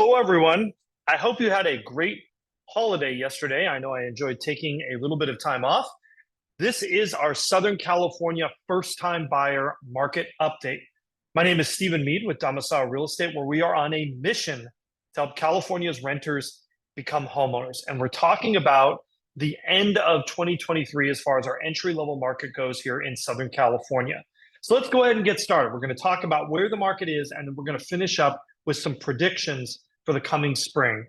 Hello, everyone. I hope you had a great holiday yesterday. I know I enjoyed taking a little bit of time off. This is our Southern California first-time buyer market update. My name is Stephen Meade with Domicile Real Estate, where we are on a mission to help California's renters become homeowners. And we're talking about the end of 2023 as far as our entry-level market goes here in Southern California. So let's go ahead and get started. We're going to talk about where the market is, and we're going to finish up with some predictions for the coming spring.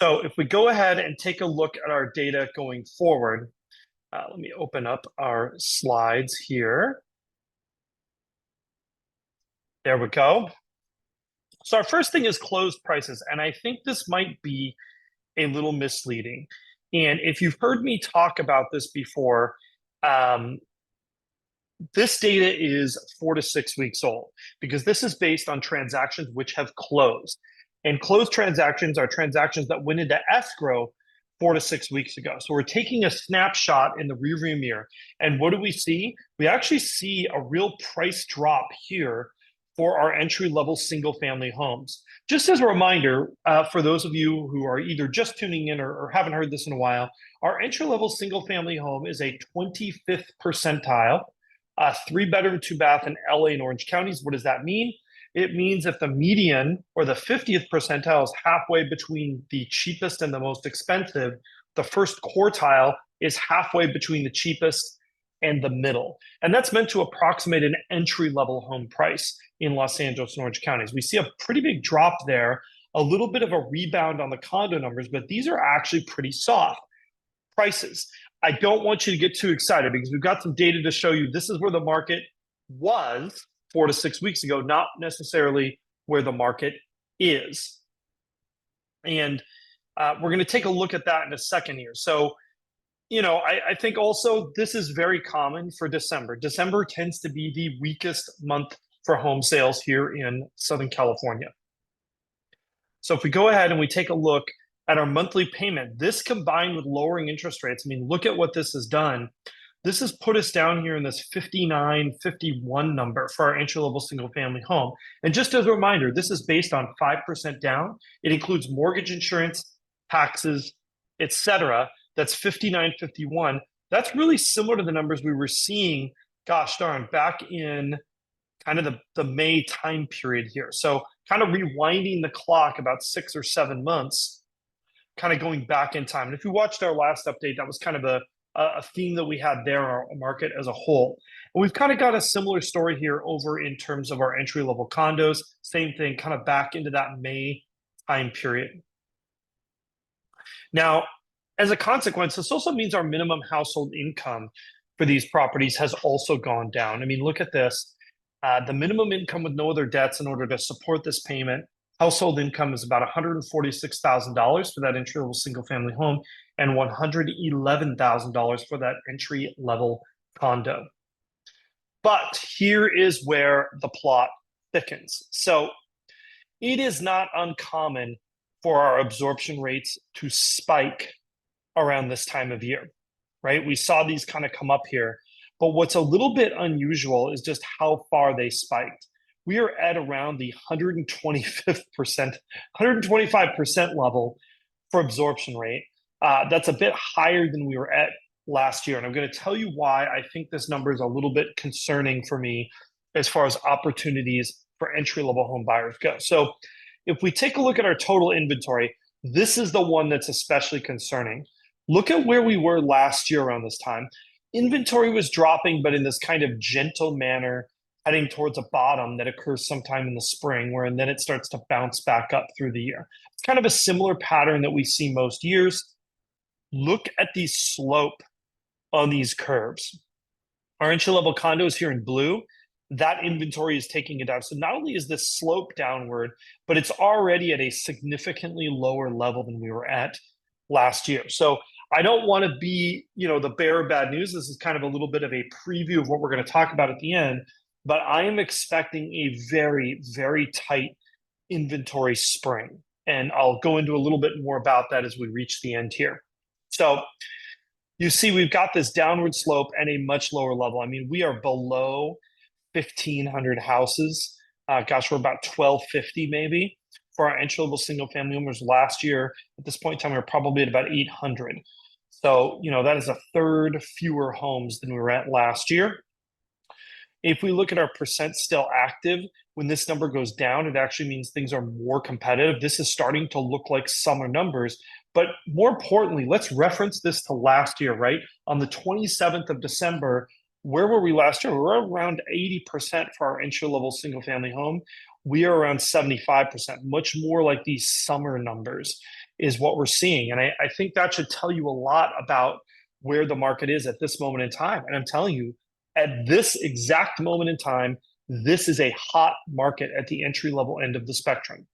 So if we go ahead and take a look at our data going forward, let me open up our slides here. There we go. So our first thing is closed prices, and I think this might be a little misleading. And if you've heard me talk about this before, this data is 4 to 6 weeks old because this is based on transactions which have closed. And closed transactions are transactions that went into escrow 4 to 6 weeks ago. So we're taking a snapshot in the rearview mirror. And what do we see? We actually see a real price drop here for our entry-level single-family homes. Just as a reminder, for those of you who are either just tuning in or haven't heard this in a while, our entry-level single-family home is a 25th percentile, 3-bedroom, 2-bath in LA and Orange counties. What does that mean? It means if the median or the 50th percentile is halfway between the cheapest and the most expensive, the first quartile is halfway between the cheapest and the middle. And that's meant to approximate an entry-level home price in Los Angeles and Orange counties. We see a pretty big drop there, a little bit of a rebound on the condo numbers, but these are actually pretty soft prices. I don't want you to get too excited because we've got some data to show you this is where the market was 4 to 6 weeks ago, not necessarily where the market is. And we're going to take a look at that in a second here. So, I think also this is very common for December. December tends to be the weakest month for home sales here in Southern California. So if we go ahead and we take a look at our monthly payment, this combined with lowering interest rates, I mean, look at what this has done. This has put us down here in this 59, 51 number for our entry-level single-family home. And just as a reminder, this is based on 5% down. It includes mortgage insurance, taxes, etc. That's 59, 51. That's really similar to the numbers we were seeing, gosh darn, back in kind of the May time period here. So kind of rewinding the clock about 6 or 7 months, kind of going back in time. And if you watched our last update, that was kind of a theme that we had there in our market as a whole. And we've kind of got a similar story here over in terms of our entry-level condos. Same thing, kind of back into that May time period. Now, as a consequence, this also means our minimum household income for these properties has also gone down. I mean, look at this. The minimum income with no other debts in order to support this payment, household income is about $146,000 for that entry-level single-family home and $111,000 for that entry-level condo. But here is where the plot thickens. So it is not uncommon for our absorption rates to spike around this time of year, right? We saw these kind of come up here. But what's a little bit unusual is just how far they spiked. We are at around the 125% level for absorption rate. That's a bit higher than we were at last year. And I'm going to tell you why I think this number is a little bit concerning for me as far as opportunities for entry-level home buyers go. So if we take a look at our total inventory, this is the one that's especially concerning. Look at where we were last year around this time. Inventory was dropping, but in this kind of gentle manner, heading towards a bottom that occurs sometime in the spring, where and then it starts to bounce back up through the year. It's kind of a similar pattern that we see most years. Look at the slope on these curves. Our entry-level condos here in blue, that inventory is taking it down. So not only is this slope downward, but it's already at a significantly lower level than we were at last year. So I don't want to be, the bearer of bad news. This is kind of a little bit of a preview of what we're going to talk about at the end. But I am expecting a very, very tight inventory spring. And I'll go into a little bit more about that as we reach the end here. So you see we've got this downward slope at a much lower level. I mean, we are below 1,500 houses Gosh, we're about 1,250 maybe for our entry level single family homes. Last year, at this point in time, we were probably at about 800. So, that is a third fewer homes than we were at last year. If we look at our percent still active, when this number goes down, it actually means things are more competitive. This is starting to look like summer numbers. But more importantly, let's reference this to last year, right? On the 27th of December, where were we last year? We were around 80% for our entry level single family home. We are around 75%, much more like these summer numbers is what we're seeing. And I think that should tell you a lot about where the market is at this moment in time. And I'm telling you, at this exact moment in time, this is a hot market at the entry level end of the spectrum.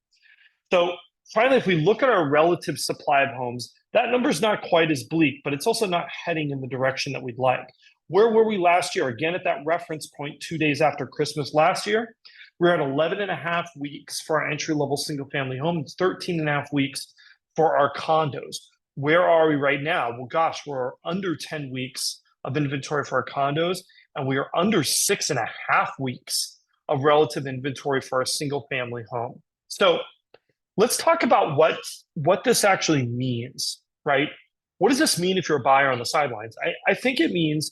So finally, if we look at our relative supply of homes, that number is not quite as bleak, but it's also not heading in the direction that we'd like. Where were we last year? Again, at that reference point, 2 days after Christmas last year, we're at 11 and a half weeks for our entry level single family homes, 13 and a half weeks for our condos. Where are we right now? Well, gosh, we're under 10 weeks of inventory for our condos, and we are under 6.5 weeks of relative inventory for a single family home. So let's talk about what this actually means, right? What does this mean if you're a buyer on the sidelines? I think it means,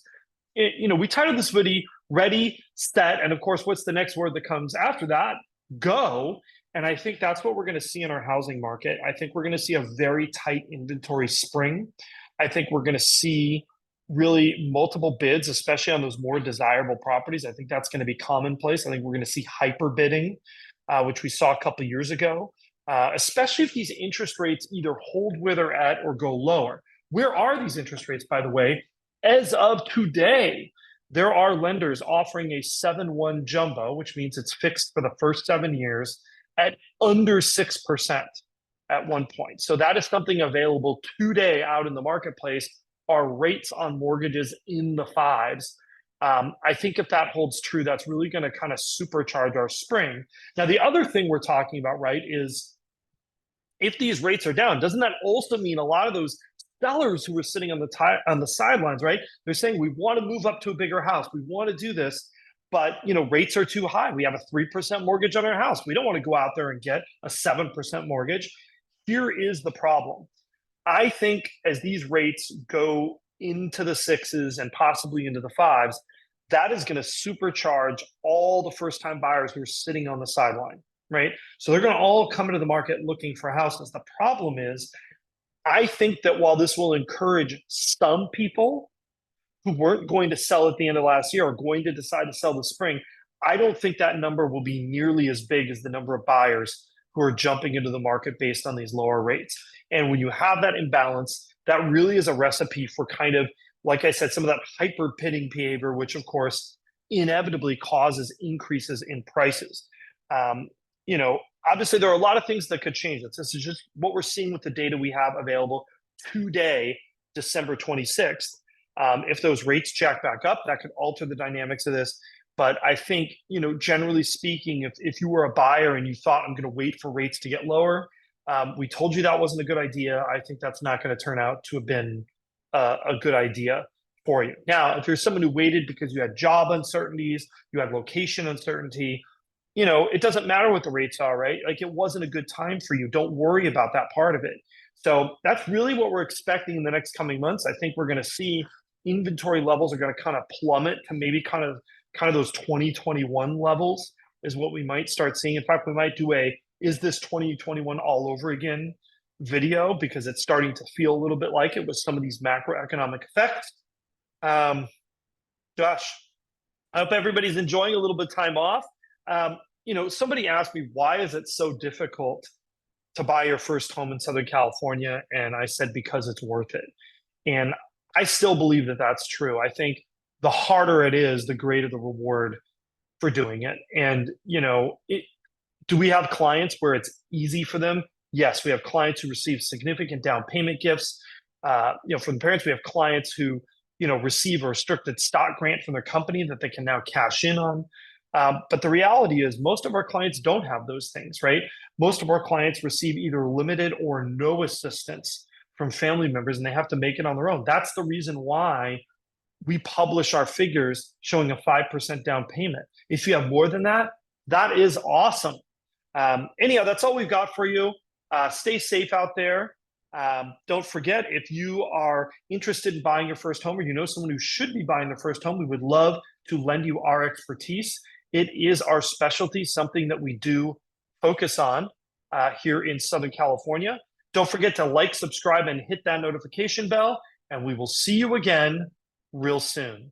we titled this video Ready, Set, and of course, what's the next word that comes after that? Go. And I think that's what we're going to see in our housing market. I think we're going to see a very tight inventory spring. I think we're going to see really multiple bids, especially on those more desirable properties. I think that's going to be commonplace. I think we're going to see hyper bidding, which we saw a couple of years ago, especially if these interest rates either hold where they're at or go lower. Where are these interest rates, by the way? As of today, there are lenders offering a 7-1 jumbo, which means it's fixed for the first 7 years at under 6% at one point. So that is something available today out in the marketplace. Are rates on mortgages in the fives. I think if that holds true, that's really going to kind of supercharge our spring. Now, the other thing we're talking about, right, is if these rates are down, doesn't that also mean a lot of those sellers who were sitting on the sidelines, right? They're saying we want to move up to a bigger house, we want to do this, but rates are too high. We have a 3% mortgage on our house. We don't want to go out there and get a 7% mortgage. Here is the problem. I think as these rates go into the sixes and possibly into the fives, that is going to supercharge all the first-time buyers who are sitting on the sideline, right? So they're going to all come into the market looking for houses. The problem is, I think that while this will encourage some people who weren't going to sell at the end of last year are going to decide to sell this spring, I don't think that number will be nearly as big as the number of buyers who are jumping into the market based on these lower rates. And when you have that imbalance, that really is a recipe for kind of, like I said, some of that hyper bidding behavior, which of course inevitably causes increases in prices. Obviously there are a lot of things that could change this. This is just what we're seeing with the data we have available today, December 26th. If those rates jack back up, that could alter the dynamics of this. But I think, generally speaking, if you were a buyer and you thought I'm going to wait for rates to get lower, we told you that wasn't a good idea. I think that's not going to turn out to have been a good idea for you. Now, if you're someone who waited because you had job uncertainties, you had location uncertainty, it doesn't matter what the rates are, right? Like it wasn't a good time for you. Don't worry about that part of it. So that's really what we're expecting in the next coming months. I think we're going to see inventory levels are going to kind of plummet to maybe kind of those 2021 levels is what we might start seeing. In fact, we might do is this 2021 all over again video, because it's starting to feel a little bit like it with some of these macroeconomic effects. Josh, I hope everybody's enjoying a little bit of time off. Somebody asked me, why is it so difficult to buy your first home in Southern California? And I said, because it's worth it. And I still believe that that's true. I think the harder it is, the greater the reward for doing it. And, do we have clients where it's easy for them? Yes, we have clients who receive significant down payment gifts. From the parents, we have clients who, receive a restricted stock grant from their company that they can now cash in on. But the reality is most of our clients don't have those things, right? Most of our clients receive either limited or no assistance from family members, and they have to make it on their own. That's the reason why we publish our figures showing a 5% down payment. If you have more than that, That is awesome. Anyhow, that's all we've got for you. Stay safe out there. Don't forget, if you are interested in buying your first home, or you know someone who should be buying their first home, we would love to lend you our expertise. It is our specialty, something that we do focus on here in Southern California. Don't forget to like, subscribe, and hit that notification bell, and we will see you again real soon.